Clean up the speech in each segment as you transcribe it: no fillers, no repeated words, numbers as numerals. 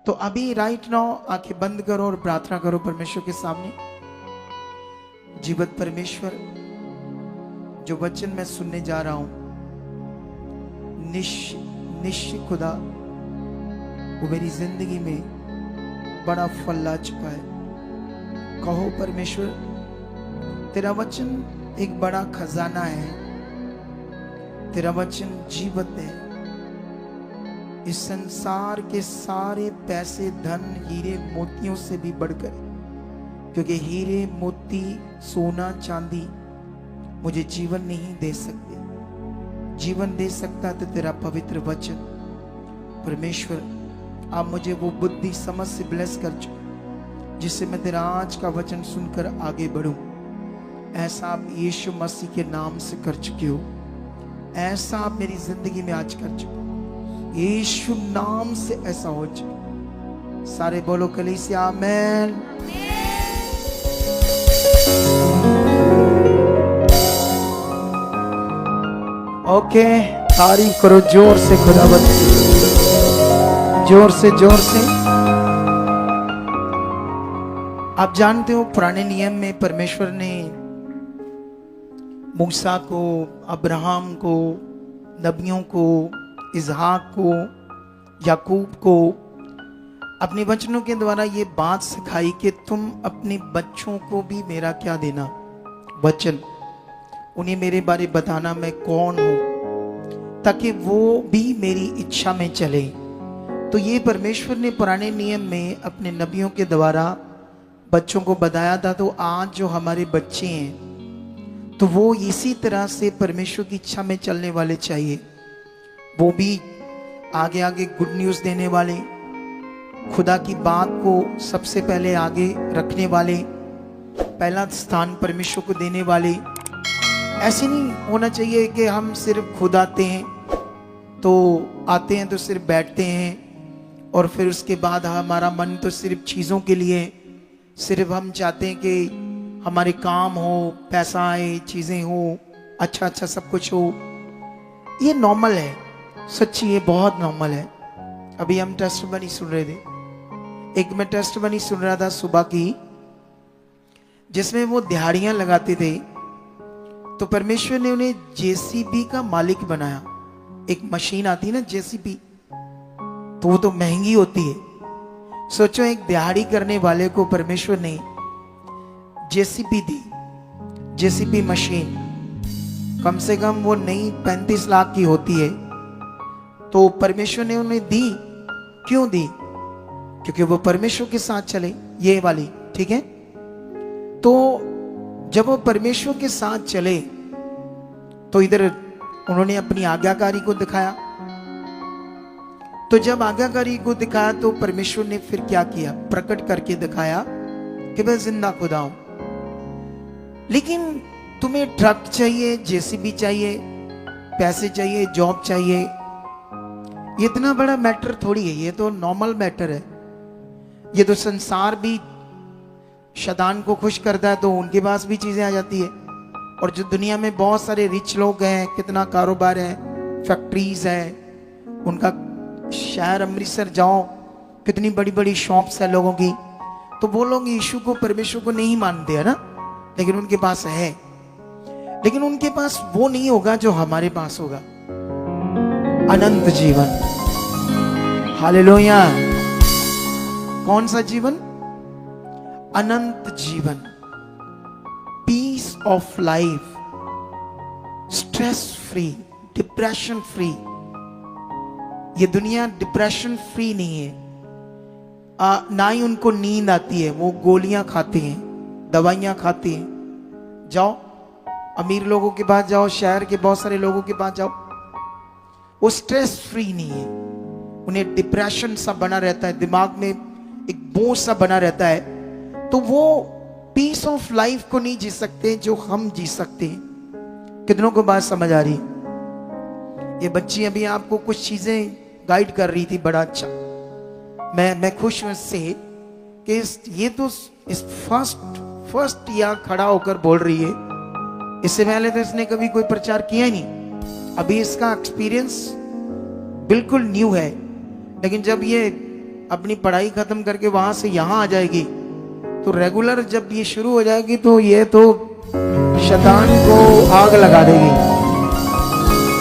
तो अभी right now आंखें बंद करो और प्रार्थना करो परमेश्वर के सामने। जीवत परमेश्वर, जो वचन मैं सुनने जा रहा हूं, निश्चय खुदा वो मेरी जिंदगी में बड़ा फल ला चुका है। कहो परमेश्वर, तेरा वचन एक बड़ा खजाना है, तेरा वचन जीवत है। इस संसार के सारे पैसे, धन, हीरे मोतियों से भी बढ़कर, क्योंकि हीरे मोती, सोना, चांदी मुझे जीवन नहीं दे सकते। जीवन दे सकता तो तेरा पवित्र वचन। परमेश्वर, आप मुझे वो बुद्धि समझ से ब्लेस कर चुके, जिससे मैं तेरा आज का वचन सुनकर आगे बढ़ूं। ऐसा आप यीशु मसीह के नाम से कर चुके हो, ऐसा आप मेरी जिंदगी में आज कर चुके हो। यीशु नाम से ऐसा हो चुका। सारे बोलो कलीसिया आमेन। ओके, तारीफ करो जोर से खुदावंद की, जोर से जोर से। आप जानते हो पुराने नियम में परमेश्वर ने मूसा को, अब्राहम को, नबियों को, इसहाक को, याकूब को अपने वचनों के द्वारा ये बात सिखाई कि तुम अपने बच्चों को भी मेरा क्या देना, वचन। उन्हें मेरे बारे बताना मैं कौन हूं, ताकि वो भी मेरी इच्छा में चले। तो ये परमेश्वर ने पुराने नियम में अपने नबियों के द्वारा बच्चों को बताया था। तो आज जो हमारे बच्चे हैं, तो वो इसी तरह से परमेश्वर की इच्छा में चलने वाले चाहिए। वो भी आगे आगे गुड न्यूज़ देने वाले, खुदा की बात को सबसे पहले आगे रखने वाले, पहला स्थान परमेश्वर को देने वाले। ऐसे नहीं होना चाहिए कि हम सिर्फ खुद आते हैं तो सिर्फ बैठते हैं और फिर उसके बाद हमारा मन तो सिर्फ चीज़ों के लिए, सिर्फ हम चाहते हैं कि हमारे काम हो, पैसा आए, चीज़ें हो, अच्छा अच्छा सब कुछ हो। ये नॉर्मल है, सच्ची ये बहुत नॉर्मल है। अभी हम टेस्टमनी सुन रहे थे, एक मैं टेस्टमनी सुन रहा था सुबह की, जिसमें वो दिहाड़ियां लगाते थे। तो परमेश्वर ने उन्हें जेसीबी का मालिक बनाया। एक मशीन आती है ना जेसीबी, तो वो तो महंगी होती है। सोचो, एक दिहाड़ी करने वाले को परमेश्वर ने जेसीबी दी, जेसीबी मशीन। कम से कम वो नई 35 लाख की होती है। तो परमेश्वर ने उन्हें दी। क्यों दी? क्योंकि वो परमेश्वर के साथ चले, ये वाली, ठीक है। तो जब वो परमेश्वर के साथ चले तो इधर उन्होंने अपनी आज्ञाकारी को दिखाया। तो जब आज्ञाकारी को दिखाया तो परमेश्वर ने फिर क्या किया? प्रकट करके दिखाया कि मैं जिंदा खुदा हूं। लेकिन तुम्हें ट्रक चाहिए, जेसीबी चाहिए, पैसे चाहिए, जॉब चाहिए, ये इतना बड़ा मैटर थोड़ी है। ये तो नॉर्मल मैटर है। ये तो संसार भी शैतान को खुश करता है तो उनके पास भी चीजें आ जाती है। और जो दुनिया में बहुत सारे रिच लोग हैं, कितना कारोबार है, फैक्ट्रीज है, उनका शहर अमृतसर जाओ, कितनी बड़ी बड़ी शॉप्स है लोगों की। तो वो लोग यीशु को, परमेश्वर को नहीं मानते है ना, लेकिन उनके पास है। लेकिन उनके पास वो नहीं होगा जो हमारे पास होगा, अनंत जीवन। हालेलुया। कौन सा जीवन? अनंत जीवन, peace of life, stress free, depression free. ये दुनिया डिप्रेशन फ्री नहीं है। ना ही उनको नींद आती है। वो गोलियां खाते हैं, दवाइयां खाते हैं। जाओ अमीर लोगों के पास जाओ, शहर के बहुत सारे लोगों के पास जाओ, वो स्ट्रेस फ्री नहीं है। उन्हें डिप्रेशन सा बना रहता है, दिमाग में एक बोझ सा बना रहता है। तो वो पीस ऑफ लाइफ को नहीं जी सकते जो हम जी सकते हैं। कितनों को बात समझ आ रही? ये बच्ची अभी आपको कुछ चीजें गाइड कर रही थी, बड़ा अच्छा। मैं खुश हूं इससे कि ये तो इस फर्स्ट यहाँ खड़ा होकर बोल रही है। इससे पहले तो इसने कभी कोई प्रचार किया ही नहीं। अभी इसका एक्सपीरियंस बिल्कुल न्यू है। लेकिन जब ये अपनी पढ़ाई खत्म करके वहां से यहां आ जाएगी, तो रेगुलर जब ये शुरू हो जाएगी तो ये तो शैतान को आग लगा देगी,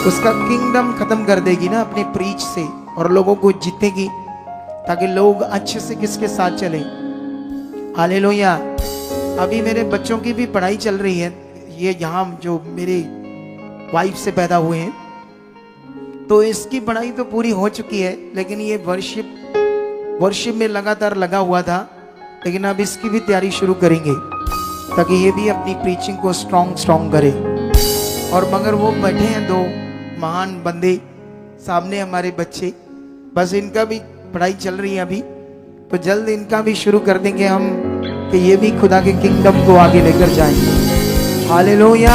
उसका किंगडम खत्म कर देगी ना अपने प्रीच से, और लोगों को जीतेगी ताकि लोग अच्छे से किसके साथ चले। हालेलुया। अभी मेरे बच्चों की भी पढ़ाई चल रही है, ये यहाँ जो मेरे वाइफ से पैदा हुए हैं, तो इसकी पढ़ाई तो पूरी हो चुकी है, लेकिन ये वर्शिप में लगातार लगा हुआ था, लेकिन अब इसकी भी तैयारी शुरू करेंगे ताकि ये भी अपनी प्रीचिंग को स्ट्रॉन्ग करे। और मगर वो बैठे हैं दो महान बंदे सामने, हमारे बच्चे, बस इनका भी पढ़ाई चल रही है अभी, तो जल्द इनका भी शुरू कर देंगे हम कि ये भी खुदा के किंगडम को आगे लेकर जाएंगे। हालेलुया।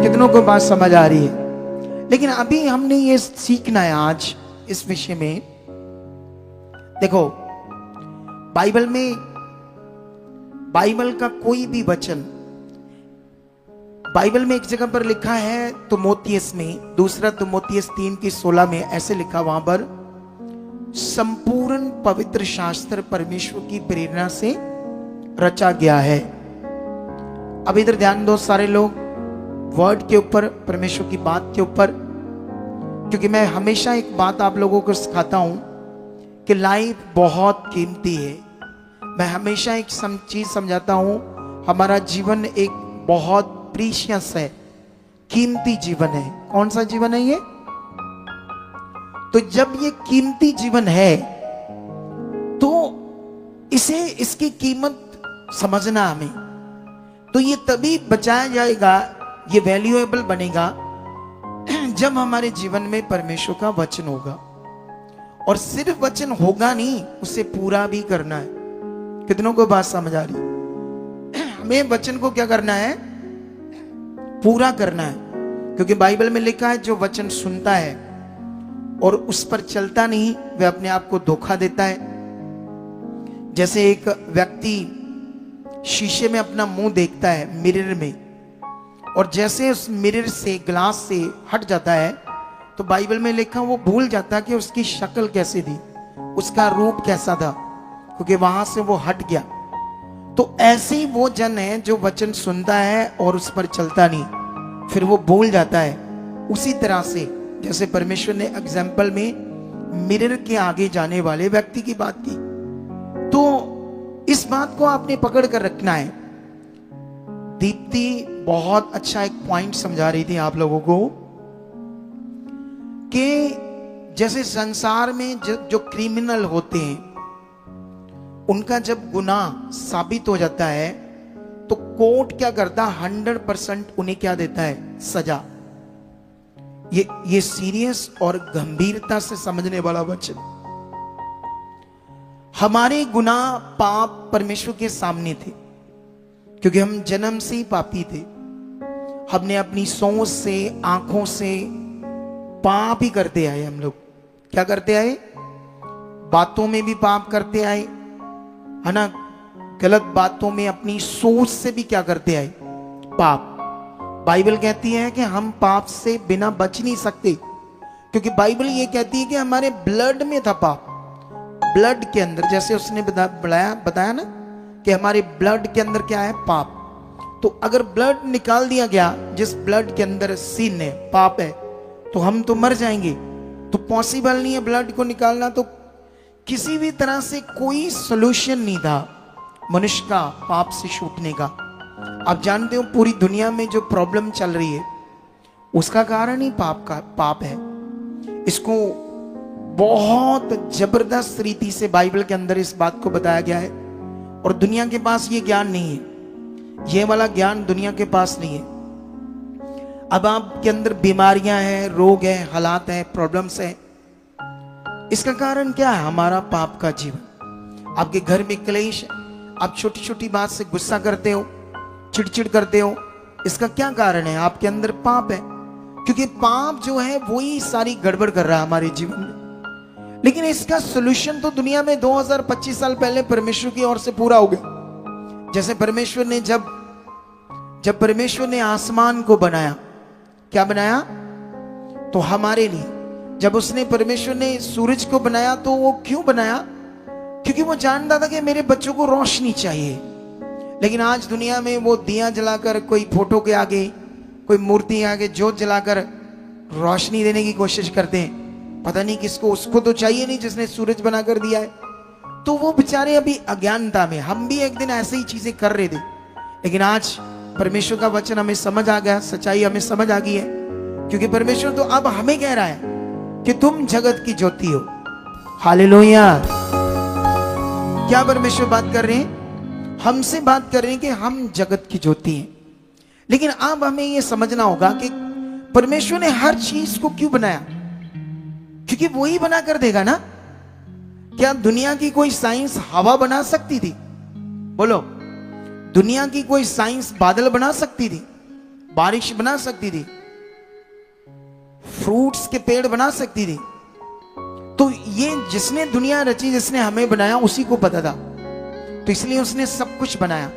कितनों को बात समझ आ रही है? लेकिन अभी हमने ये सीखना है आज इस विषय में। देखो, बाइबल का कोई भी वचन, बाइबल में एक जगह पर लिखा है तिमोथियस में, दूसरा तिमोथियस 3:16 में ऐसे लिखा, वहां पर संपूर्ण पवित्र शास्त्र परमेश्वर की प्रेरणा से रचा गया है। अब इधर ध्यान दो सारे लोग, वर्ड के ऊपर, परमेश्वर की बात के ऊपर, क्योंकि मैं हमेशा एक बात आप लोगों को सिखाता हूं कि लाइफ बहुत कीमती है। मैं हमेशा एक चीज समझाता हूं, हमारा जीवन एक बहुत प्रीशियस है, कीमती जीवन है। कौन सा जीवन है ये? तो जब ये कीमती जीवन है तो इसकी कीमत समझना हमें, तो ये तभी बचाया जाएगा, ये वैल्यूएबल बनेगा जब हमारे जीवन में परमेश्वर का वचन होगा। और सिर्फ वचन होगा नहीं, उसे पूरा भी करना है। कितनों को बात समझ आ रही? हमें वचन को क्या करना है? पूरा करना है। क्योंकि बाइबल में लिखा है, जो वचन सुनता है और उस पर चलता नहीं, वह अपने आप को धोखा देता है। जैसे एक व्यक्ति शीशे में अपना मुंह देखता है मिरर में, और जैसे उस मिरर से, ग्लास से हट जाता है, तो बाइबल में लिखा वो भूल जाता है कि उसकी शक्ल कैसी थी, उसका रूप कैसा था, क्योंकि वहां से वो हट गया। तो ऐसे ही वो जन है जो वचन सुनता है और उस पर चलता नहीं, फिर वो भूल जाता है। उसी तरह से जैसे परमेश्वर ने एग्जाम्पल में मिरर के आगे जाने वाले व्यक्ति की बात की, तो इस बात को आपने पकड़ कर रखना है। दीप्ति बहुत अच्छा एक पॉइंट समझा रही थी आप लोगों को कि जैसे संसार में जो क्रिमिनल होते हैं, उनका जब गुनाह साबित हो जाता है तो कोर्ट क्या करता है? 100% उन्हें क्या देता है? सजा। ये सीरियस और गंभीरता से समझने वाला वचन। हमारे गुनाह, पाप परमेश्वर के सामने थे, क्योंकि हम जन्म से ही पापी थे। हमने अपनी सोच से, आंखों से पाप ही करते आए। हम लोग क्या करते आए? बातों में भी पाप करते आए, है ना? गलत बातों में, अपनी सोच से भी क्या करते आए? पाप। बाइबल कहती है कि हम पाप से बिना बच नहीं सकते, क्योंकि बाइबल ये कहती है कि हमारे ब्लड में था पाप। ब्लड के अंदर, जैसे उसने बताया ना कि हमारे ब्लड के अंदर क्या है? पाप। तो अगर ब्लड निकाल दिया गया, जिस ब्लड के अंदर सिन है, पाप है, तो हम तो मर जाएंगे। तो पॉसिबल नहीं है ब्लड को निकालना। तो किसी भी तरह से कोई सोल्यूशन नहीं था मनुष्य का पाप से छूटने का। आप जानते हो पूरी दुनिया में जो प्रॉब्लम चल रही है, उसका कारण ही पाप है। इसको बहुत जबरदस्त रीति से बाइबल के अंदर इस बात को बताया गया है, और दुनिया के पास ये ज्ञान नहीं है। ये वाला ज्ञान दुनिया के पास नहीं है। अब आपके अंदर बीमारियां हैं, रोग हैं, हालात हैं, प्रॉब्लम्स हैं। इसका कारण क्या है? हमारा पाप का जीवन। आपके घर में क्लेश है, आप छोटी छोटी बात से गुस्सा करते हो, चिड़चिड़ करते हो। इसका क्या कारण है? आपके अंदर पाप है, क्योंकि पाप जो है वही सारी गड़बड़ कर रहा है हमारे जीवन में। लेकिन इसका सॉल्यूशन तो दुनिया में 2025 साल पहले परमेश्वर की ओर से पूरा हो गया। जैसे परमेश्वर ने जब परमेश्वर ने आसमान को बनाया, क्या बनाया? तो हमारे लिए जब उसने परमेश्वर ने सूरज को बनाया तो वो क्यों बनाया? क्योंकि वो जानता था कि मेरे बच्चों को रोशनी चाहिए। लेकिन आज दुनिया में वो दिया जलाकर, कोई फोटो के आगे, कोई मूर्ति के आगे जोत जलाकर रोशनी देने की कोशिश करते हैं। पता नहीं किसको, उसको तो चाहिए नहीं जिसने सूरज बनाकर दिया है। तो वो बेचारे अभी अज्ञानता में, हम भी एक दिन ऐसे ही चीजें कर रहे थे। लेकिन आज परमेश्वर का वचन हमें समझ आ गया, सच्चाई हमें समझ आ गई है। क्योंकि परमेश्वर तो अब हमें कह रहा है कि तुम जगत की ज्योति हो। हालेलुया। क्या परमेश्वर बात कर रहे हैं? हमसे बात कर रहे हैं कि हम जगत की ज्योति हैं। लेकिन अब हमें यह समझना होगा कि परमेश्वर ने हर चीज को क्यों बनाया? क्योंकि वो ही बना कर देगा ना। क्या दुनिया की कोई साइंस हवा बना सकती थी? बोलो, दुनिया की कोई साइंस बादल बना सकती थी? बारिश बना सकती थी? फ्रूट्स के पेड़ बना सकती थी? तो ये जिसने दुनिया रची, जिसने हमें बनाया, उसी को पता था। तो इसलिए उसने सब कुछ बनाया।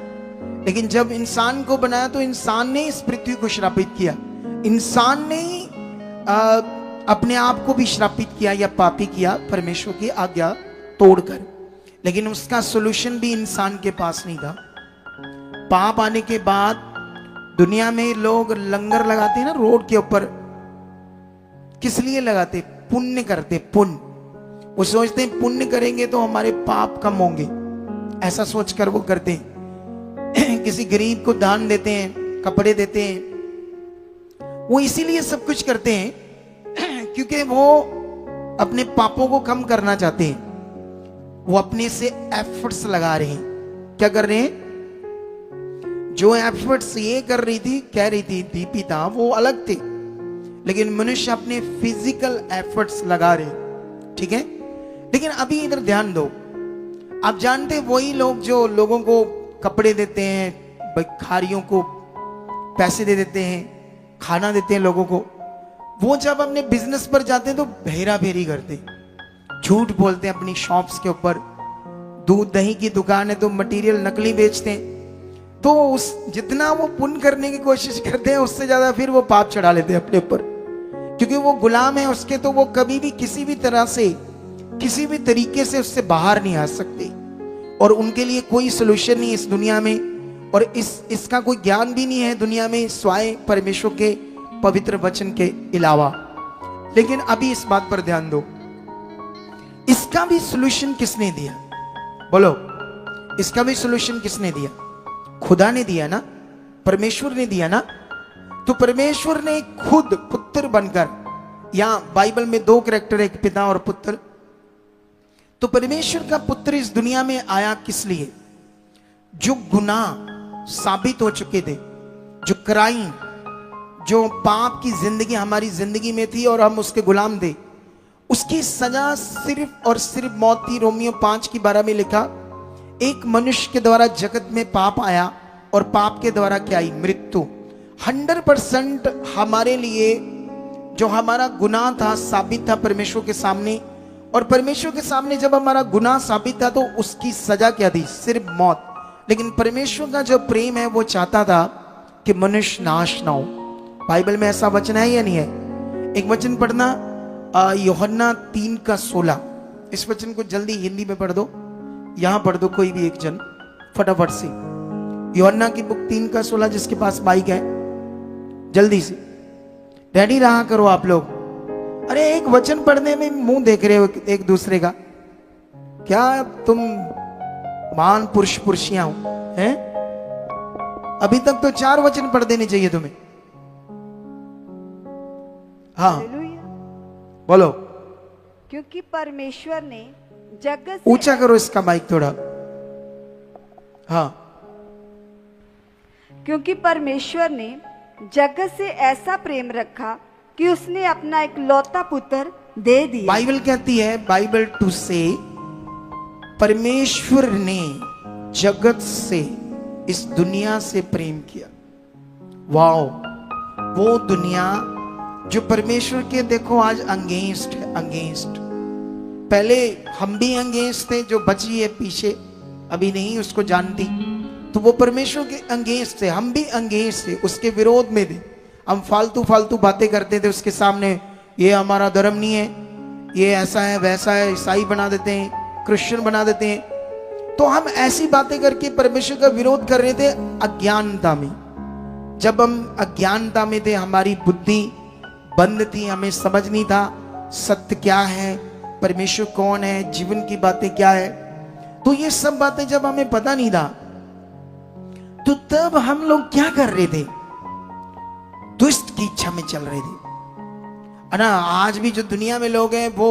लेकिन जब इंसान को बनाया तो इंसान ने इस पृथ्वी को श्रापित किया। इंसान ने अपने आप को भी श्रापित किया या पापी किया, परमेश्वर की आज्ञा तोड़कर। लेकिन उसका सॉल्यूशन भी इंसान के पास नहीं था। पाप आने के बाद दुनिया में लोग लंगर लगाते हैं ना रोड के ऊपर। किस लिए लगाते? पुण्य करते, पुण्य। वो सोचते हैं पुण्य करेंगे तो हमारे पाप कम होंगे, ऐसा सोचकर वो करते हैं। किसी गरीब को दान देते हैं, कपड़े देते हैं। वो इसीलिए सब कुछ करते हैं क्योंकि वो अपने पापों को कम करना चाहते हैं। वो अपने से एफर्ट्स लगा रहे हैं। क्या कर रहे हैं? जो एफर्ट्स ये कर रही थी, कह रही थी दीपिता, वो अलग थे। लेकिन मनुष्य अपने फिजिकल एफर्ट्स लगा रहे। ठीक है। लेकिन अभी इधर ध्यान दो। आप जानते हैं वही लोग जो लोगों को कपड़े देते हैं, भिखारियों को पैसे दे देते हैं, खाना देते हैं लोगों को, वो जब अपने बिजनेस पर जाते हैं तो भेरा भेरी करते हैं, झूठ बोलते हैं अपनी शॉप्स के ऊपर। दूध दही की दुकान है तो मटेरियल नकली बेचते हैं। तो उस जितना वो पुण्य करने की कोशिश करते हैं, उससे ज्यादा फिर वो पाप चढ़ा लेते हैं अपने ऊपर। क्योंकि वो गुलाम है उसके, तो वो कभी भी किसी भी तरह से, किसी भी तरीके से उससे बाहर नहीं आ सकते। और उनके लिए कोई सोल्यूशन नहीं इस दुनिया में, और इसका कोई ज्ञान भी नहीं है दुनिया में स्वाय परमेश्वर के पवित्र वचन के अलावा। लेकिन अभी इस बात पर ध्यान दो, इसका भी सोल्यूशन किसने दिया? बोलो, इसका भी सोल्यूशन किसने दिया? खुदा ने दिया ना, परमेश्वर ने दिया ना। तो परमेश्वर ने खुद पुत्र बनकर, यहां बाइबल में दो कैरेक्टर, एक पिता और पुत्र। तो परमेश्वर का पुत्र इस दुनिया में आया किस लिए? जो गुनाह साबित हो चुके थे, जो क्राइम, जो पाप की जिंदगी हमारी जिंदगी में थी और हम उसके गुलाम थे, उसकी सजा सिर्फ और सिर्फ मौत थी। रोमियो 5:12 में लिखा, एक मनुष्य के द्वारा जगत में पाप आया और पाप के द्वारा क्या आई? मृत्यु। 100% हमारे लिए जो हमारा गुनाह था साबित था परमेश्वर के सामने। और परमेश्वर के सामने जब हमारा गुनाह साबित था तो उसकी सजा क्या थी? सिर्फ मौत। लेकिन परमेश्वर का जो प्रेम है वो चाहता था कि मनुष्य नाश ना हो। बाइबल में ऐसा वचन है या नहीं है? एक वचन पढ़ना, यूहन्ना 3:16। इस वचन को जल्दी हिंदी में पढ़ दो, यहां पढ़ दो कोई भी एक जन फटाफट से। यूहन्ना की बुक 3:16, जिसके पास माइक है जल्दी से रेडी रहा करो आप लोग। अरे एक वचन पढ़ने में मुंह देख रहे हो एक दूसरे का, क्या तुम महान पुरुष पुरुषियां हो हैं? अभी तक तो 4 वचन पढ़ देने चाहिए तुम्हें। हाँ बोलो। क्योंकि परमेश्वर ने जगत से, ऊंचा करो इसका माइक थोड़ा। हाँ। क्योंकि परमेश्वर ने जगत से ऐसा प्रेम रखा कि उसने अपना एक लौता पुत्र दे दिया। बाइबल कहती है, बाइबल टू से, परमेश्वर ने जगत से, इस दुनिया से प्रेम किया। वाओ, वो दुनिया जो परमेश्वर के देखो आज अगेंस्ट है, अगेंस्ट। पहले हम भी अगेंस्ट थे, जो बची है पीछे अभी नहीं उसको जानती, तो वो परमेश्वर के अगेंस्ट थे। हम भी अगेंस्ट थे, उसके विरोध में थे। हम फालतू फालतू बातें करते थे उसके सामने, ये हमारा धर्म नहीं है, ये ऐसा है वैसा है, ईसाई बना देते हैं, क्रिश्चियन बना देते हैं। तो हम ऐसी बातें करके परमेश्वर का विरोध कर रहे थे अज्ञानता में। जब हम अज्ञानता में थे, हमारी बुद्धि बंद थी, हमें समझ नहीं था सत्य क्या है, परमेश्वर कौन है, जीवन की बातें क्या है। तो ये सब बातें जब हमें पता नहीं था, तो तब हम लोग क्या कर रहे थे? दुष्ट की इच्छा में चल रहे थे, है ना। आज भी जो दुनिया में लोग हैं, वो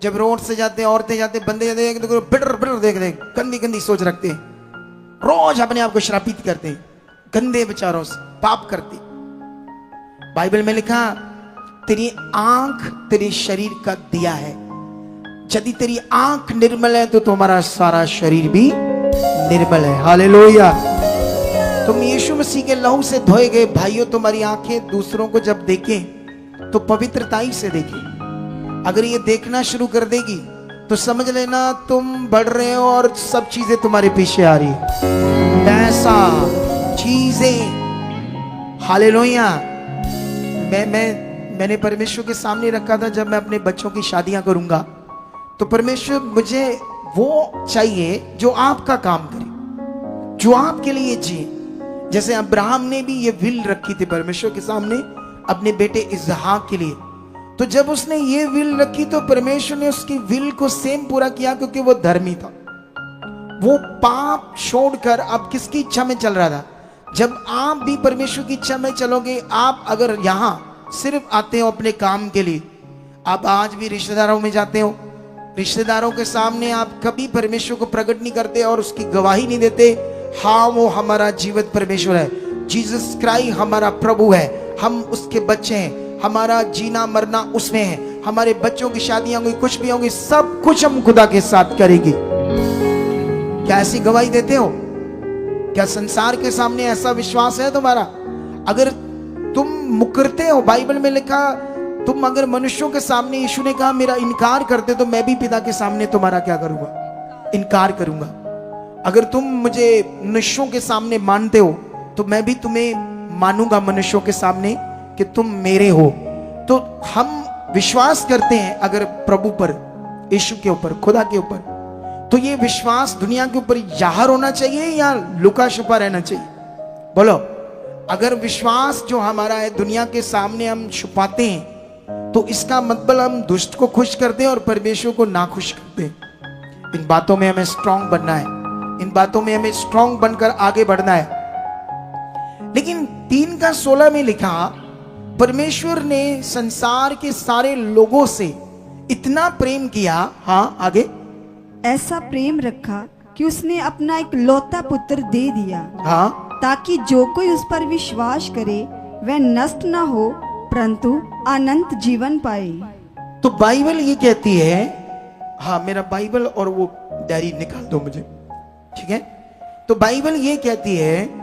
जब रोड से जाते हैं, औरतें जाते, बंदे जाते हैं, तो बिटर बिटर देख रहे, गंदी गंदी सोच रखते हैं, रोज अपने आप को श्रापित करते हैं, गंदे विचारों से पाप करते। बाइबल में लिखा, तेरी आंख तेरे शरीर का दिया है। यदि तेरी आंख निर्मल है तो तुम्हारा सारा शरीर भी निर्मल है। हालेलुया। तुम यीशु मसीह के लहू से धोए गए भाइयों, तुम्हारी आंखें दूसरों को जब देखें तो पवित्रताई से देखें। अगर ये देखना शुरू कर देगी तो समझ लेना तुम बढ़ रहे हो और सब चीजें तुम्हारे पीछे आ रही है, पैसा, चीजें। हालेलुया। मैंने परमेश्वर के सामने रखा था, जब मैं अपने बच्चों की शादियां करूंगा तो परमेश्वर मुझे वो चाहिए जो आपका काम करे, जो आपके लिए जिए। जैसे अब्राहम ने भी ये विल रखी थी परमेश्वर के सामने अपने बेटे इसहाक के लिए। तो जब उसने ये विल रखी तो परमेश्वर ने उसकी विल को सेम पूरा किया, क्योंकि वो धर्मी था। वो पाप छोड़कर अब किसकी इच्छा में चल रहा था? जब आप भी परमेश्वर की इच्छा में चलोगे, आप अगर यहां सिर्फ आते हो अपने काम के लिए, आप आज भी रिश्तेदारों में जाते हो, रिश्तेदारों के सामने आप कभी परमेश्वर को प्रकट नहीं करते और उसकी गवाही नहीं देते, हाँ वो हमारा जीवित परमेश्वर है, जीसस क्राइस्ट हमारा प्रभु है, हम उसके बच्चे हैं, हमारा जीना मरना उसमें है, हमारे बच्चों की शादियां होंगी, कुछ भी होंगी, सब कुछ हम खुदा के साथ करेंगे। क्या ऐसी गवाही देते हो? क्या संसार के सामने ऐसा विश्वास है तुम्हारा? अगर तुम मुकरते हो, बाइबल में लिखा, तुम अगर मनुष्यों के सामने, यीशु ने कहा, मेरा इनकार करते तो मैं भी पिता के सामने तुम्हारा क्या करूंगा? इनकार करूंगा। अगर तुम मुझे मनुष्यों के सामने मानते हो तो मैं भी तुम्हें मानूंगा मनुष्यों के सामने कि तुम मेरे हो। तो हम विश्वास करते हैं अगर प्रभु पर, यीशु के ऊपर, खुदा के ऊपर, तो ये विश्वास दुनिया के ऊपर जाहिर होना चाहिए या लुका छुपा रहना चाहिए? बोलो। अगर विश्वास जो हमारा है दुनिया के सामने हम छुपाते हैं तो इसका मतलब हम दुष्ट को खुश करते हैं और परमेश्वर को नाखुश करते हैं। इन बातों में हमें स्ट्रांग बनना है, इन बातों में हमें स्ट्रांग बनकर आगे बढ़ना है। लेकिन 3:16 में लिखा, परमेश्वर ने संसार के सारे लोगों से इतना प्रेम किया, हाँ आगे, ऐसा प्रेम रखा कि उसने अपना एक लौता पुत्र दे दिया, हाँ, ताकि जो कोई उस पर विश्वास करे वह नष्ट न हो परंतु अनंत जीवन पाए। तो बाइबल ये कहती है, हाँ मेरा बाइबल और वो डायरी निकाल दो मुझे, ठीक है। तो बाइबल ये कहती है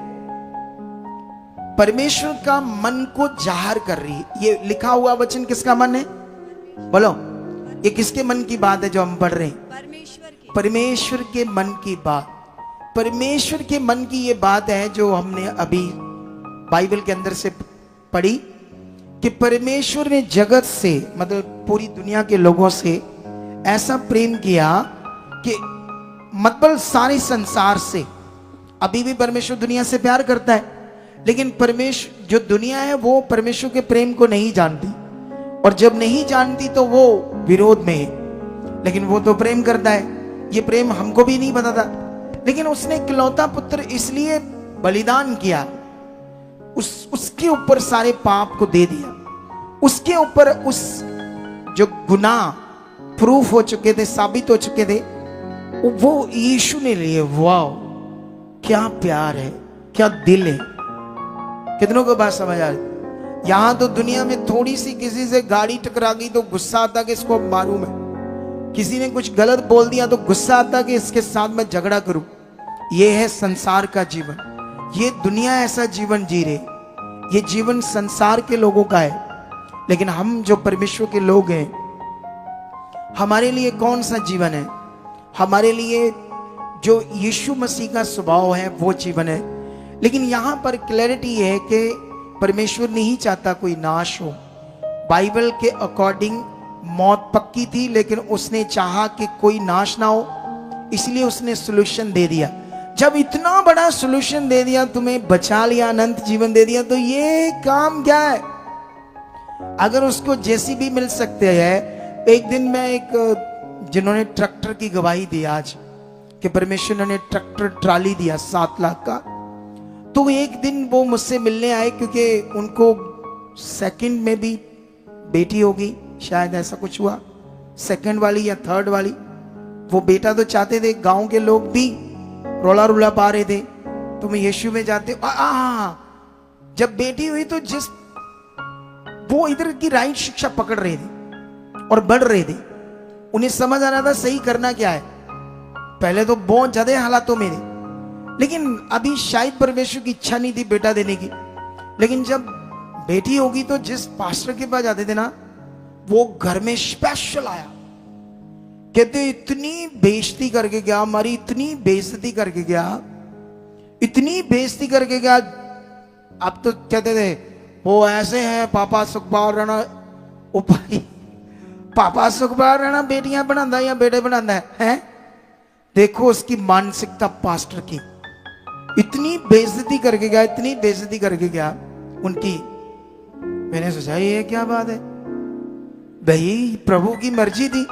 परमेश्वर का मन को जाहिर कर रही है। ये लिखा हुआ वचन किसका मन है? बोलो, ये किसके मन की बात है जो हम पढ़ रहे हैं? परमेश्वर के मन की बात। परमेश्वर के मन की ये बात है जो हमने अभी बाइबल के अंदर से पढ़ी कि परमेश्वर ने जगत से, मतलब पूरी दुनिया के लोगों से ऐसा प्रेम किया कि मतलब सारे संसार से। अभी भी परमेश्वर दुनिया से प्यार करता है, लेकिन परमेश्वर जो दुनिया है वो परमेश्वर के प्रेम को नहीं जानती, और जब नहीं जानती तो वो विरोध में है। लेकिन वो तो प्रेम करता है। ये प्रेम हमको भी नहीं पता था, लेकिन उसने इकलौता पुत्र इसलिए बलिदान किया, उसके ऊपर सारे पाप को दे दिया, उसके ऊपर उस जो गुनाह प्रूफ हो चुके थे, साबित हो चुके थे, वो यीशु ने लिए। वाह, क्या प्यार है, क्या दिल है। कितनों को बात समझ आ रही? यहां तो दुनिया में थोड़ी सी किसी से गाड़ी टकरा गई तो गुस्सा आता कि इसको मारूं मैं, किसी ने कुछ गलत बोल दिया तो गुस्सा आता कि इसके साथ मैं झगड़ा करूं। यह है संसार का जीवन। ये दुनिया ऐसा जीवन जी रही, ये जीवन संसार के लोगों का है। लेकिन हम जो परमेश्वर के लोग हैं, हमारे लिए कौन सा जीवन है? हमारे लिए जो यीशु मसीह का स्वभाव है वो जीवन है। लेकिन यहां पर क्लैरिटी है कि परमेश्वर नहीं चाहता कोई नाश हो, बाइबल के अकॉर्डिंग मौत पक्की थी, लेकिन उसने चाहा कि कोई नाश ना हो, इसलिए उसने सोल्यूशन दे दिया। जब इतना बड़ा सोल्यूशन दे दिया, तुम्हें बचा लिया, अनंत जीवन दे दिया, तो ये काम क्या है? अगर उसको जेसीबी मिल सकते हैं। एक दिन मैं एक जिन्होंने ट्रैक्टर की गवाही दी आज कि परमेश्वर ने ट्रैक्टर ट्राली दिया 7 लाख का, तो एक दिन वो मुझसे मिलने आए क्योंकि उनको सेकंड में भी बेटी होगी, शायद ऐसा कुछ हुआ, सेकंड वाली या थर्ड वाली। वो बेटा तो चाहते थे, गांव के लोग भी रोला रुला पा रहे थे, तुम यीशु में जाते। जब बेटी हुई तो जिस वो इधर की राइट शिक्षा पकड़ रहे थे और बढ़ रहे थे, उन्हें समझ आ रहा था सही करना क्या है। पहले तो बहुत ज्यादा हालातों में थे, लेकिन अभी शायद परमेश्वर की इच्छा नहीं थी बेटा देने की। लेकिन जब बेटी होगी तो जिस पास्टर के पास जाते थे ना, वो घर में स्पेशल आया, कहते इतनी बेइज्जती करके गया, हमारी इतनी बेइज्जती करके गया, इतनी बेइज्जती करके गया। अब तो कहते थे वो ऐसे हैं पापा सुखपाल राणा। ओ भाई, पापा सुखपाल राणा बेटियां बनाता या बेटे बनाता है? देखो उसकी मानसिकता पास्टर की, इतनी बेइज्जती करके गया, इतनी बेइज्जती करके गया उनकी। मैंने सोचा ये क्या बात है भाई, प्रभु की मर्जी थी,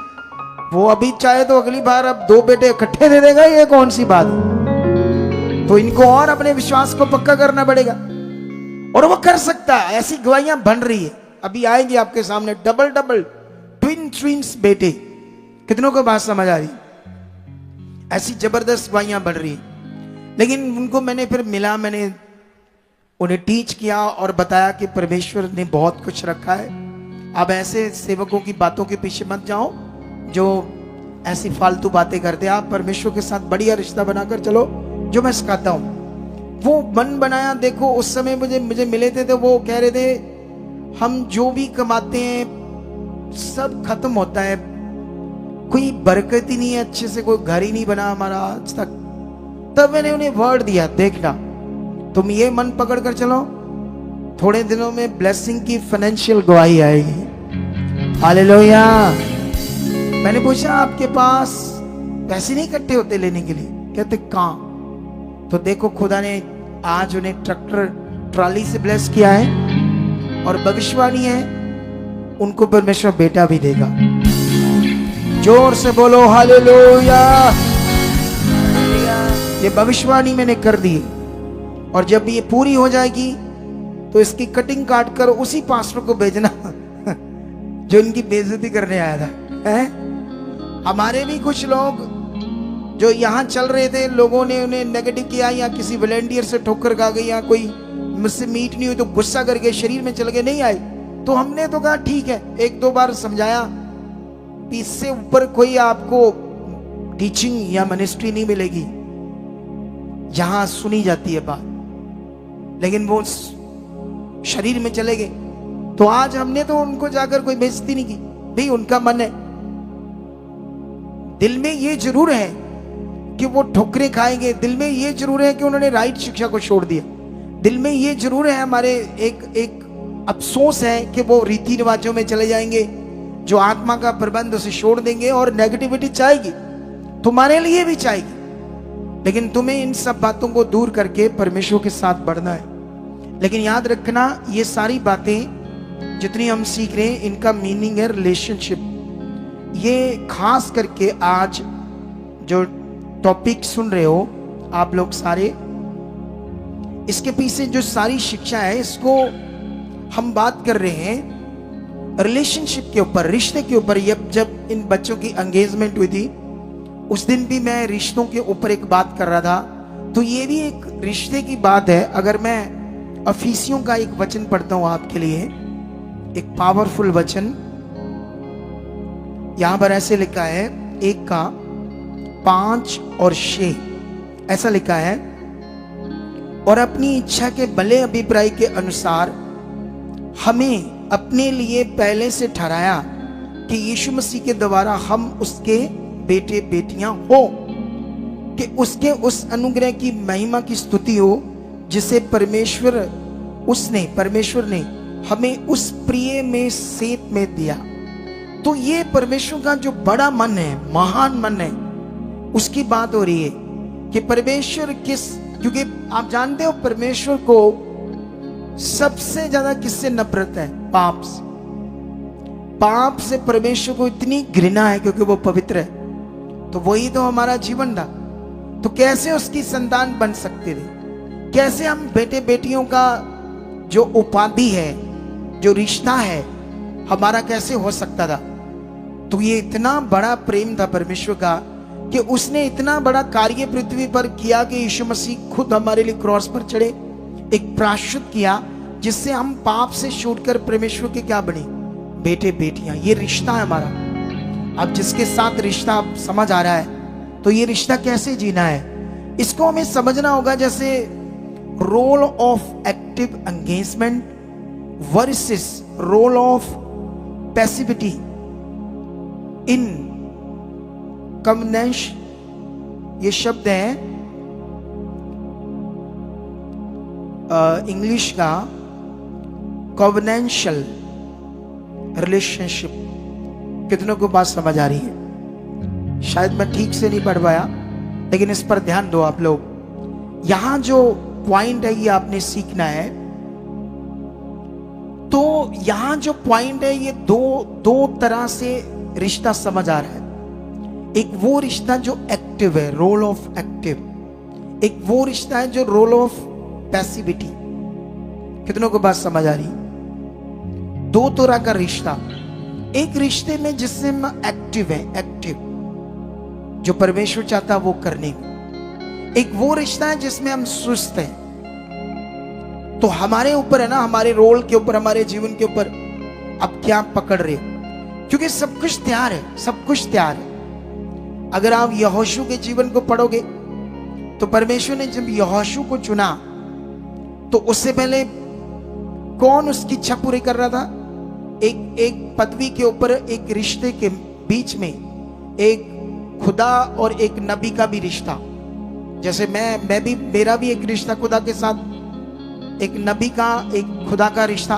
वो अभी चाहे तो अगली बार अब 2 बेटे इकट्ठे दे देगा, ये कौन सी बात? तो इनको और अपने विश्वास को पक्का करना पड़ेगा, और वो कर सकता है। ऐसी गवाहियां बन रही है, अभी आएंगे आपके सामने, डबल ट्विंस बेटे। कितनों को बात समझ आ रही? ऐसी जबरदस्त गवाहियां बढ़ रही है। लेकिन उनको मैंने फिर मिला, मैंने उन्हें टीच किया और बताया कि परमेश्वर ने बहुत कुछ रखा है। अब ऐसे सेवकों की बातों के पीछे मत जाओ जो ऐसी फालतू बातें करते। आप परमेश्वर के साथ बढ़िया रिश्ता बनाकर चलो, जो मैं सिखाता हूं वो मन बनाया। देखो उस समय मुझे मिले थे तो वो कह रहे थे हम जो भी कमाते हैं सब खत्म होता है, कोई बरकत ही नहीं है, अच्छे से कोई घर ही नहीं बना हमारा आज तक। तब मैंने उन्हें वर्ड दिया, देखना तुम ये मन पकड़ कर चलो, थोड़े दिनों में ब्लेसिंग की फाइनेंशियल गवाही आएगी। हालेलुया। मैंने पूछा आपके पास पैसे नहीं इकट्ठे होते लेने के लिए? कहते कहां? तो देखो खुदा ने आज उन्हें ट्रैक्टर ट्रॉली से ब्लेस किया है, और भविष्यवाणी है उनको परमेश्वर बेटा भी देगा। जोर से बोलो हालेलुया। ये भविष्यवाणी मैंने कर दी, और जब ये पूरी हो जाएगी तो इसकी कटिंग काट कर उसी पास्टर को भेजना जो इनकी बेइज्जती करने आया था। है? हमारे भी कुछ लोग जो यहाँ चल रहे थे, लोगों ने उन्हें नेगेटिव किया, या किसी वॉलंटियर से ठोकर खा गई, या कोई मुझसे मीट नहीं हुई तो गुस्सा करके शरीर में चल के नहीं आए, तो हमने तो कहा ठीक है, 1-2 बार समझाया। इससे ऊपर कोई आपको टीचिंग या मिनिस्ट्री नहीं मिलेगी जहां सुनी जाती है बात, लेकिन वो शरीर में चले गए। तो आज हमने तो उनको जाकर कोई बेइज्जती नहीं की, भाई उनका मन है। दिल में ये जरूर है कि वो ठोकरें खाएंगे, दिल में ये जरूर है कि उन्होंने राइट शिक्षा को छोड़ दिया, दिल में ये जरूर है, हमारे एक अफसोस है कि वो रीति रिवाजों में चले जाएंगे, जो आत्मा का प्रबंध उसे छोड़ देंगे, और नेगेटिविटी चाहेगी, तुम्हारे लिए भी चाहेगी। लेकिन तुम्हें इन सब बातों को दूर करके परमेश्वर के साथ बढ़ना है। लेकिन याद रखना, ये सारी बातें जितनी हम सीख रहे हैं, इनका मीनिंग है रिलेशनशिप। ये खास करके आज जो टॉपिक सुन रहे हो आप लोग सारे, इसके पीछे जो सारी शिक्षा है, इसको हम बात कर रहे हैं रिलेशनशिप के ऊपर, रिश्ते के ऊपर। जब इन बच्चों की एंगेजमेंट हुई थी, उस दिन भी मैं रिश्तों के ऊपर एक बात कर रहा था, तो ये भी एक रिश्ते की बात है। अगर मैं अफिसियों का एक वचन पढ़ता हूं आपके लिए, एक पावरफुल वचन, यहां पर ऐसे लिखा है, 1 का 5 और 6 ऐसा लिखा है, और अपनी इच्छा के भले अभिप्राय के अनुसार हमें अपने लिए पहले से ठहराया कि यीशु मसीह के द्वारा हम उसके बेटे बेटियां हो, कि उसके उस अनुग्रह की महिमा की स्तुति हो जिसे परमेश्वर ने हमें उस प्रिय में सेत में दिया। तो ये परमेश्वर का जो बड़ा मन है, महान मन है, उसकी बात हो रही है कि परमेश्वर क्योंकि आप जानते हो परमेश्वर को सबसे ज्यादा किससे नफरत है? पाप से। पाप से परमेश्वर को इतनी घृणा है क्योंकि वो पवित्र है। तो वही तो हमारा जीवन था। तो कैसे उसकी संतान बन सकते थे? कैसे हम बेटे बेटियों का जो उपाधि है, जो रिश्ता है हमारा, कैसे हो सकता था? तो ये इतना बड़ा प्रेम था परमेश्वर का कि उसने इतना बड़ा कार्य पृथ्वी पर किया कि यीशु मसीह खुद हमारे लिए क्रॉस पर चढ़े, एक प्रायश्चित किया जिससे हम पाप से छूटकर परमेश्वर के क्या बने? बेटे बेटियां। ये रिश्ता है हमारा। अब जिसके साथ रिश्ता आप समझ आ रहा है, तो ये रिश्ता कैसे जीना है इसको हमें समझना होगा। जैसे role of active engagement versus role of passivity in governance. ये शब्द है इंग्लिश का कवनेंशियल रिलेशनशिप। कितनों को बात समझ आ रही है? शायद मैं ठीक से नहीं पढ़ पाया, लेकिन इस पर ध्यान दो आप लोग। यहां जो पॉइंट है ये आपने सीखना है। तो यहां जो पॉइंट है ये दो तरह से रिश्ता समझ आ रहा है। एक वो रिश्ता जो एक्टिव है, रोल ऑफ एक्टिव। एक वो रिश्ता है जो रोल ऑफ पैसिविटी। कितनों को बात समझ आ रही? दो तरह का रिश्ता। एक रिश्ते में जिससे हम एक्टिव है, एक्टिव, जो परमेश्वर चाहता वो करने में। एक वो रिश्ता है जिसमें हम सुस्त हैं। तो हमारे ऊपर है ना, हमारे रोल के ऊपर, हमारे जीवन के ऊपर अब क्या पकड़ रहे हो, क्योंकि सब कुछ तैयार है, सब कुछ तैयार है। अगर आप यहोशू के जीवन को पढ़ोगे तो परमेश्वर ने जब यहोशू को चुना तो उससे पहले कौन उसकी इच्छा पूरी कर रहा था? एक पदवी के ऊपर, एक रिश्ते के बीच में एक खुदा और एक नबी का भी रिश्ता। जैसे मैं भी, मेरा भी एक रिश्ता खुदा के साथ, एक नबी का, एक खुदा का रिश्ता,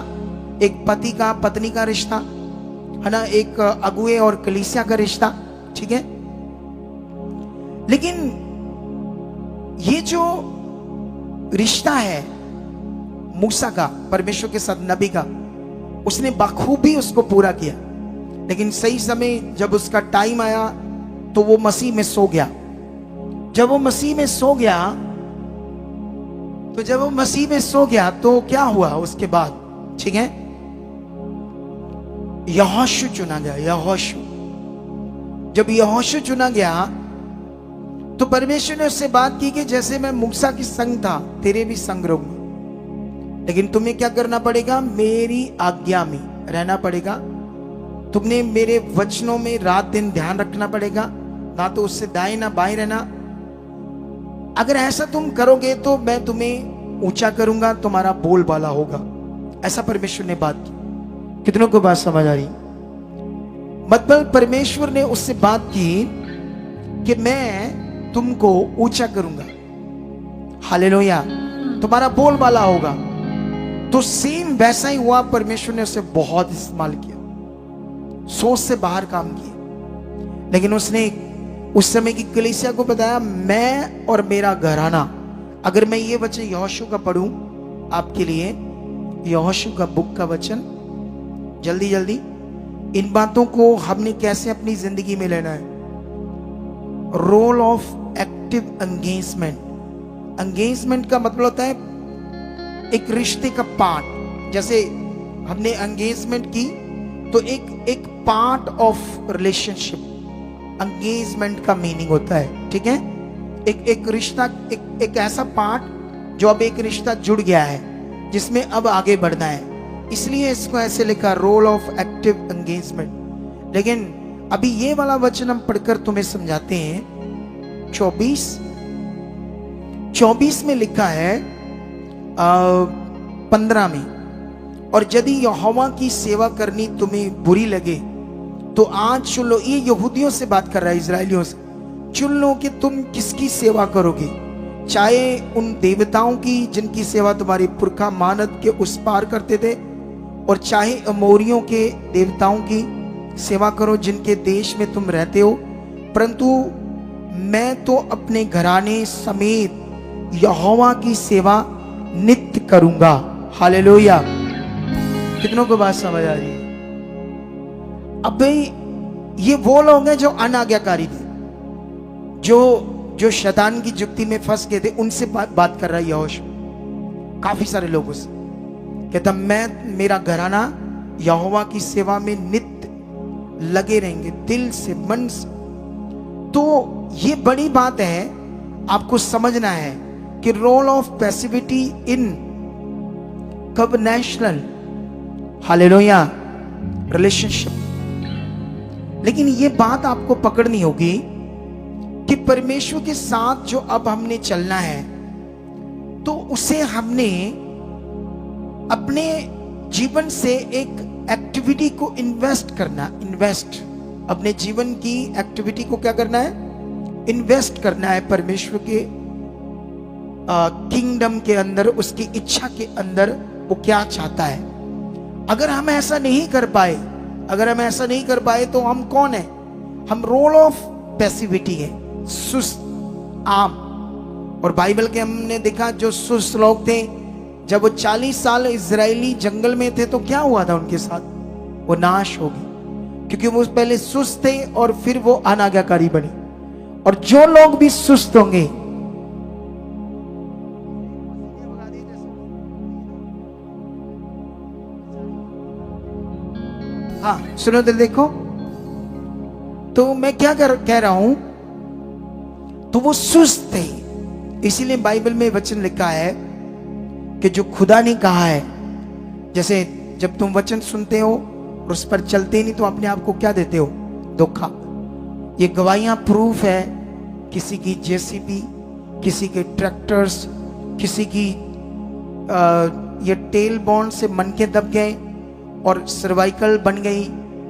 एक पति का पत्नी का रिश्ता है ना, एक अगुए और कलीसिया का रिश्ता, ठीक है। लेकिन ये जो रिश्ता है मूसा का परमेश्वर के साथ, नबी का, उसने बखूबी उसको पूरा किया। लेकिन सही समय जब उसका टाइम आया तो वो मसीह में सो गया। जब वो मसीह में सो गया तो क्या हुआ उसके बाद? ठीक है, यहोशू चुना गया। यहोशू, जब यहोशू चुना गया तो परमेश्वर ने उससे बात की कि जैसे मैं मूसा की संग था, तेरे भी संग रहूंगा, लेकिन तुम्हें क्या करना पड़ेगा? मेरी आज्ञा में रहना पड़ेगा। तुमने मेरे वचनों में रात दिन ध्यान रखना पड़ेगा, ना तो उससे दाएं ना बाएं रहना। अगर ऐसा तुम करोगे तो मैं तुम्हें ऊंचा करूंगा, तुम्हारा बोलबाला होगा। ऐसा परमेश्वर ने बात की। कितनों को बात समझ आ रही? मतलब परमेश्वर ने उससे बात की कि मैं तुमको ऊंचा करूंगा, हालेलुया, तुम्हारा बोलबाला होगा। तो सेम वैसा ही हुआ। परमेश्वर ने उसे बहुत इस्तेमाल किया, सोच से बाहर काम किया। लेकिन उसने उस समय की कलीसिया को बताया, मैं और मेरा घराना। अगर मैं ये वचन यहोशू का पढ़ूं आपके लिए, यहोशू का बुक का वचन, जल्दी जल्दी, इन बातों को हमने कैसे अपनी जिंदगी में लेना है। Role of active engagement. Engagement का मतलब होता है एक रिश्ते का पार्ट। जैसे हमने एंगेजमेंट की तो एक पार्ट ऑफ रिलेशनशिप एंगेजमेंट का मीनिंग होता है, ठीक है। एक रिश्ता, एक ऐसा पार्ट जो अब एक रिश्ता जुड़ गया है, जिसमें अब आगे बढ़ना है। इसलिए इसको ऐसे लिखा, रोल ऑफ एक्टिव एंगेजमेंट। लेकिन अभी ये वाला वचन हम पढ़कर तुम्हें समझाते हैं। 24 में लिखा है 15 में, और यदि यहोवा की सेवा करनी तुम्हें बुरी लगे तो आज चुन लो। ये यहूदियों से बात कर रहा है, इजरायलियों से। चुन लो कि तुम किसकी सेवा करोगे, चाहे उन देवताओं की जिनकी सेवा तुम्हारे पुरखा मानद के उस पार करते थे, और चाहे अमोरियों के देवताओं की सेवा करो जिनके देश में तुम रहते हो, परंतु मैं तो अपने घराने समेत यहोवा की सेवा नित्य करूंगा। हालेलुया। कितनों को बात समझ आ रही है? अब भाई ये वो लोग हैं जो अनाज्ञाकारी थे, जो शैतान की जुक्ति में फंस गए थे, उनसे बात कर रहा है यहोशू। काफी सारे लोगों से कहता मैं, मेरा घराना यहोवा की सेवा में नित्य लगे रहेंगे, दिल से, मन से। तो ये बड़ी बात है, आपको समझना है कि role of passivity in covenantal, hallelujah, relationship. लेकिन ये बात आपको पकड़नी होगी कि परमेश्वर के साथ जो अब हमने चलना है, तो उसे हमने अपने जीवन से एक एक्टिविटी को इन्वेस्ट करना। अपने जीवन की एक्टिविटी को क्या करना है? इन्वेस्ट करना है परमेश्वर के किंगडम के अंदर, उसकी इच्छा के अंदर वो क्या चाहता है। अगर हम ऐसा नहीं कर पाए तो हम कौन है? हम रोल ऑफ पैसिविटी है, सुस्त, आम। और बाइबल के हमने देखा जो सुस्त लोग थे, जब वो 40 साल इजरायली जंगल में थे तो क्या हुआ था उनके साथ? वो नाश हो गए, क्योंकि वो पहले सुस्त थे और फिर वो अनाज्ञाकारी बने। और जो लोग भी सुस्त होंगे, हाँ सुनो तो देखो, तो मैं क्या कह रहा हूं, तो वो सुस्त थे। इसीलिए बाइबल में वचन लिखा है कि जो खुदा ने कहा है, जैसे जब तुम वचन सुनते हो और उस पर चलते नहीं तो अपने आप को क्या देते हो? धोखा। ये गवाहियां प्रूफ है, किसी की जेसीबी, किसी के ट्रैक्टर्स, किसी की ये टेल बॉन्ड से मनके दब गए और सर्वाइकल बन गई,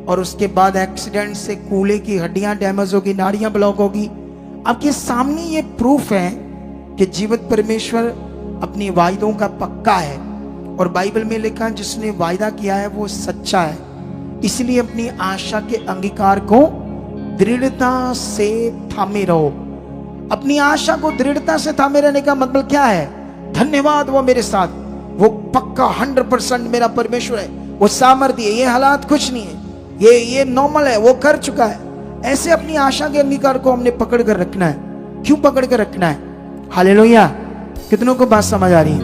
और उसके बाद एक्सीडेंट से कूल्हे की हड्डियां डैमेज होगी, नाड़ियां ब्लॉक होगी। आपके सामने ये प्रूफ है कि जीवित परमेश्वर अपनी वायदों का पक्का है। और बाइबल में लिखा है जिसने वायदा किया है वो सच्चा है। इसलिए अपनी आशा के अंगीकार को दृढ़ता से थामे रहो। अपनी आशा को दृढ़ता से थामे रहने का मतलब क्या है? धन्यवाद, वो मेरे साथ, वो पक्का 100% मेरा परमेश्वर है, वो सामर्थ्य है, ये हालात कुछ नहीं है, ये नॉर्मल है, वो कर चुका है। ऐसे अपनी आशा के अंगीकार को हमने पकड़ कर रखना है। क्यों पकड़ कर रखना है? हालेलुया। कितनों को बात समझ आ रही है?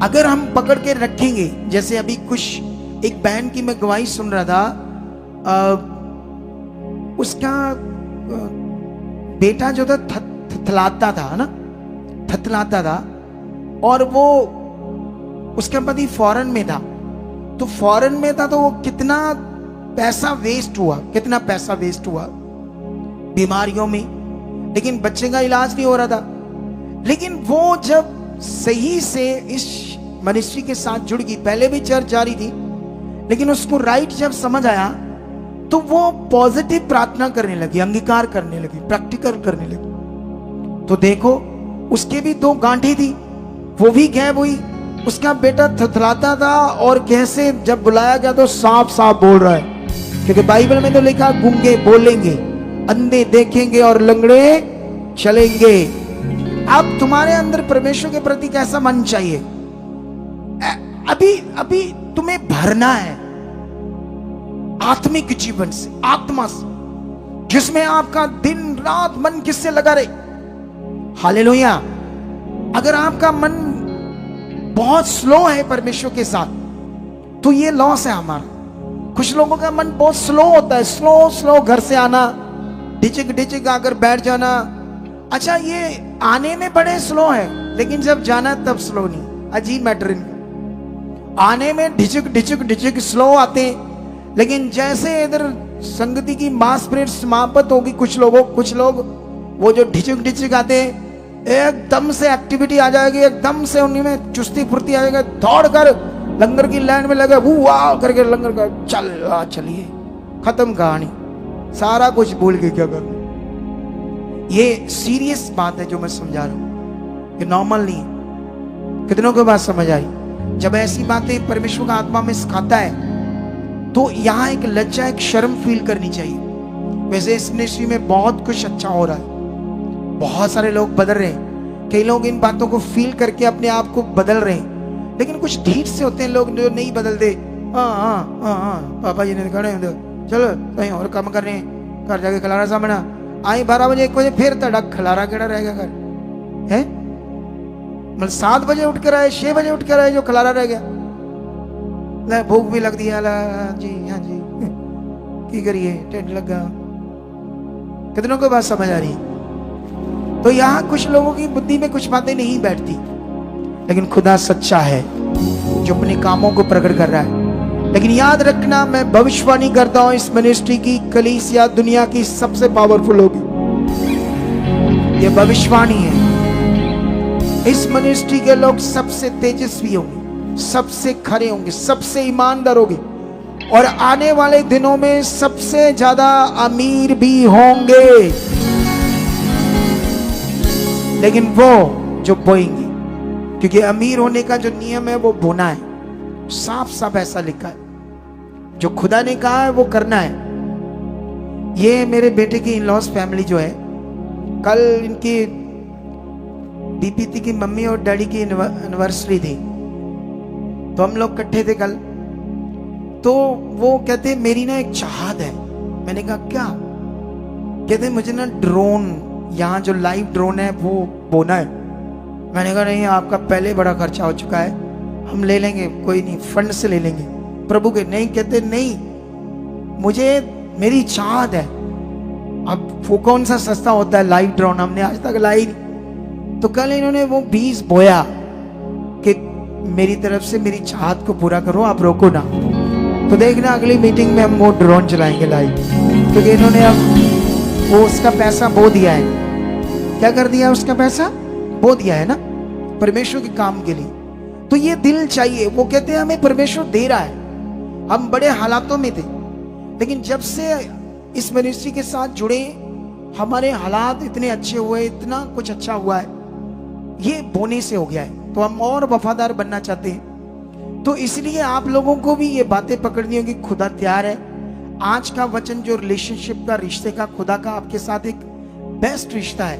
अगर हम पकड़ के रखेंगे, जैसे अभी कुछ एक बहन की मैं गवाही सुन रहा था, उसका बेटा जो था थथलाता था ना, थथलाता था, और वो उसका पति फॉरेन में था। तो फॉरेन में था तो वो कितना पैसा वेस्ट हुआ बीमारियों में, लेकिन बच्चे का इलाज नहीं हो रहा था। लेकिन वो जब सही से इस मिनिस्ट्री के साथ जुड़ गई, पहले भी चर्च जारी थी, लेकिन उसको राइट जब समझ आया तो वो पॉजिटिव प्रार्थना करने लगी, अंगीकार करने लगी, प्रैक्टिकल करने लगी। तो देखो उसके भी 2 गांठी थी, वो भी गैब हुई। उसका बेटा थथलाता था और कैसे जब बुलाया गया तो साफ साफ बोल रहा है, क्योंकि बाइबल में तो लिखा गूंगे बोलेंगे, अंधे देखेंगे और लंगड़े चलेंगे। अब तुम्हारे अंदर परमेश्वर के प्रति कैसा मन चाहिए? अभी तुम्हें भरना है आत्मिक जीवन से, आत्मा से, जिसमें आपका दिन रात मन किससे लगा रहे। हालेलुया। अगर आपका मन बहुत स्लो है परमेश्वर के साथ, तो ये लॉस है हमारा। कुछ लोगों का मन बहुत स्लो होता है, स्लो घर से आना, डिचिक आकर बैठ जाना। अच्छा, ये आने में बड़े स्लो है, लेकिन जब जाना तब स्लो नहीं। अजीब मैटर इनका। आने में ढिचक स्लो आते, लेकिन जैसे इधर संगति की मास परेड समाप्त होगी, कुछ लोग वो जो ढिचक आते, एकदम से एक्टिविटी आ जाएगी, एकदम से उन्हीं में चुस्ती फुर्ती आ जाएगी, दौड़ कर लंगर की लाइन में लगे, वाह करके लंगर का चलिए, खत्म कहानी, सारा कुछ भूल के क्या करना। ये सीरियस बात है जो मैं समझा रहा हूं, ये नॉर्मल नहीं है। कितनों को बात समझ आई? जब ऐसी बातें परमेश्वर का आत्मा में सिखाता है तो यहाँ एक लज्जा, एक शर्म फील करनी चाहिए। वैसे इस मिनिस्ट्री में बहुत कुछ अच्छा हो रहा है, बहुत सारे लोग बदल रहे हैं, कई लोग इन बातों को फील करके अपने आप को बदल रहे हैं, लेकिन कुछ ढीठ से होते हैं लोग जो नहीं बदलते। हाँ पापा जी ने खड़े चलो कहीं और काम कर रहे हैं, घर जाके खिलारा सामना आई 12 बजे 1 बजे फिर तड़क खिलारा केड़ा रहेगा घर है। मतलब 7 बजे उठ कर आए, 6 बजे उठ कर आए, जो खिलारा रह गया। भूख भी लगती है, जी हाँ जी की करिए, टेंट लगा। कितनों को बात समझ आ रही है? तो यहाँ कुछ लोगों की बुद्धि में कुछ बातें नहीं बैठती, लेकिन खुदा सच्चा है जो अपने कामों को प्रकट कर रहा है। लेकिन याद रखना, मैं भविष्यवाणी करता हूं इस मिनिस्ट्री की कलीसिया दुनिया की सबसे पावरफुल होगी। ये भविष्यवाणी है। इस मिनिस्ट्री के लोग सबसे तेजस्वी होंगे, सबसे खरे होंगे, सबसे ईमानदार होंगे, और आने वाले दिनों में सबसे ज्यादा अमीर भी होंगे। लेकिन वो जो बोएंगे, क्योंकि अमीर होने का जो नियम है वो बोना है, साफ साफ ऐसा लिखा है। जो खुदा ने कहा है वो करना है। ये मेरे बेटे की इन-लॉज फैमिली जो है, कल इनकी दीपिति की मम्मी और डैडी की एनिवर्सरी थी, तो हम लोग इकट्ठे थे कल। तो वो कहते मेरी ना एक चाहत है। मैंने कहा क्या? कहते मुझे ना ड्रोन, यहाँ जो लाइव ड्रोन है वो बोना है। मैंने कहा नहीं, आपका पहले बड़ा खर्चा हो चुका है, हम ले लेंगे, कोई नहीं, फंड से ले लेंगे प्रभु के। नहीं, कहते नहीं, मुझे मेरी चाहत है। अब वो कौन सा सस्ता होता है लाइव ड्रोन, हमने आज तक लाई नहीं। तो कल इन्होंने वो बीज बोया कि मेरी तरफ से मेरी चाहत को पूरा करो, आप रोको ना। तो देखना अगली मीटिंग में हम वो ड्रोन चलाएंगे लाइव, क्योंकि इन्होंने अब वो उसका पैसा बो दिया है। क्या कर दिया? उसका पैसा बो दिया है ना परमेश्वर के काम के लिए। तो ये दिल चाहिए। वो कहते हैं हमें परमेश्वर दे रहा है। हम बड़े हालातों में थे, लेकिन जब से इस मिनिस्ट्री के साथ जुड़े हमारे हालात इतने अच्छे हुए, इतना कुछ अच्छा हुआ है, ये बोने से हो गया है। तो हम और वफादार बनना चाहते हैं। तो इसलिए आप लोगों को भी ये बातें पकड़नी होगी। खुदा तैयार है। आज का वचन जो रिलेशनशिप का, रिश्ते का, खुदा का आपके साथ एक बेस्ट रिश्ता है।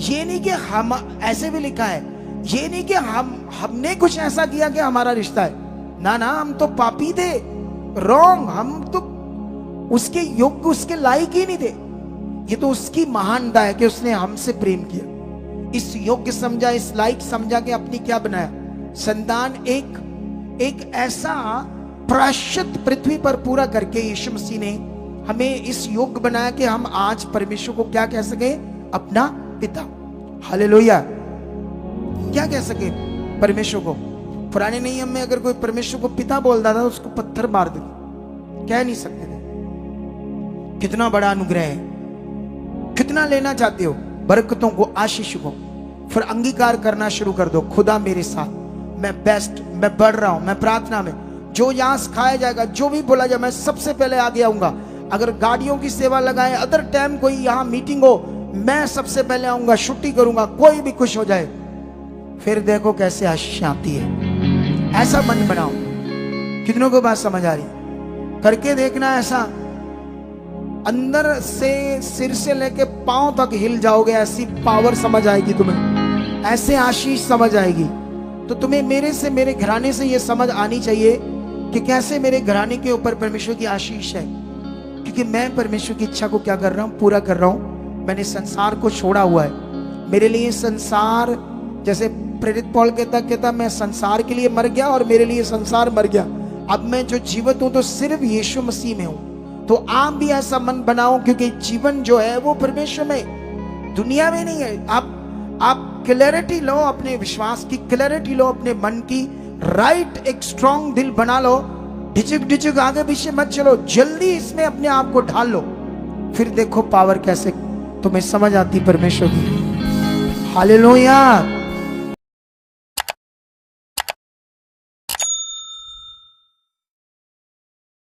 ये नहीं कि हम, ऐसे भी लिखा है, ये नहीं कि हमने कुछ ऐसा किया कि हमारा रिश्ता है। ना ना, हम तो पापी थे, रॉन्ग, हम तो उसके योग्य, उसके लायक ही नहीं थे। ये तो उसकी महानता है कि उसने हमसे प्रेम किया, इस योग्य समझा, इस लायक समझा कि अपनी क्या बनाया संतान, एक ऐसा प्रायश्चित पृथ्वी पर पूरा करके यीशु मसीह ने हमें इस योग्य बनाया कि हम आज परमेश्वर को क्या कह सके? अपना पिता। हालेलुया। क्या कह सके परमेश्वर को? पुराने नियम में अगर कोई परमेश्वर को पिता बोलता था तो उसको पत्थर मार देते, कह नहीं सकते थे। कितना बड़ा अनुग्रह है। कितना लेना चाहते हो? बरकतों को, आशीष को। फिर अंगीकार करना शुरू कर दो, खुदा मेरे साथ, मैं बेस्ट, मैं बढ़ रहा हूं, मैं प्रार्थना में जो यहां सिखाया जाएगा, जो भी बोला जाए, मैं सबसे पहले आगे आऊंगा। अगर गाड़ियों की सेवा लगाए, अदर टाइम कोई यहां मीटिंग हो, मैं सबसे पहले आऊंगा, छुट्टी करूंगा, कोई भी खुश हो जाए। फिर देखो कैसे आशीष आती है। ऐसा मन बनाओ। कितनों को बात समझ आ रही? करके देखना ऐसा, अंदर से सिर से लेके पांव तक हिल जाओगे। ऐसी पावर समझ आएगी तुम्हें, ऐसे आशीष समझ आएगी। तो तुम्हें मेरे से, मेरे घराने से ये समझ आनी चाहिए कि कैसे मेरे घराने के ऊपर परमेश्वर की आशीष है, क्योंकि मैं परमेश्वर की इच्छा को क्या कर रहा हूं? पूरा कर रहा हूं। मैंने संसार को छोड़ा हुआ है। मेरे लिए संसार, जैसे प्रेरित पौल कहता मैं संसार के लिए मर गया और मेरे लिए संसार मर गया। अब मैं जो जीवित हूं तो सिर्फ यीशु मसीह में हूं। तो आप भी ऐसा मन बनाओ, क्योंकि जीवन जो है वो परमेश्वर में, दुनिया में नहीं है। आप क्लैरिटी लो, अपने विश्वास की क्लैरिटी लो, अपने मन की राइट, एक स्ट्रॉन्ग दिल बना लो। ढिचक आगे पीछे मत चलो, जल्दी इसमें अपने आप को ढाल लो। फिर देखो पावर कैसे तुम्हें समझ आती परमेश्वर की। हालेलुया।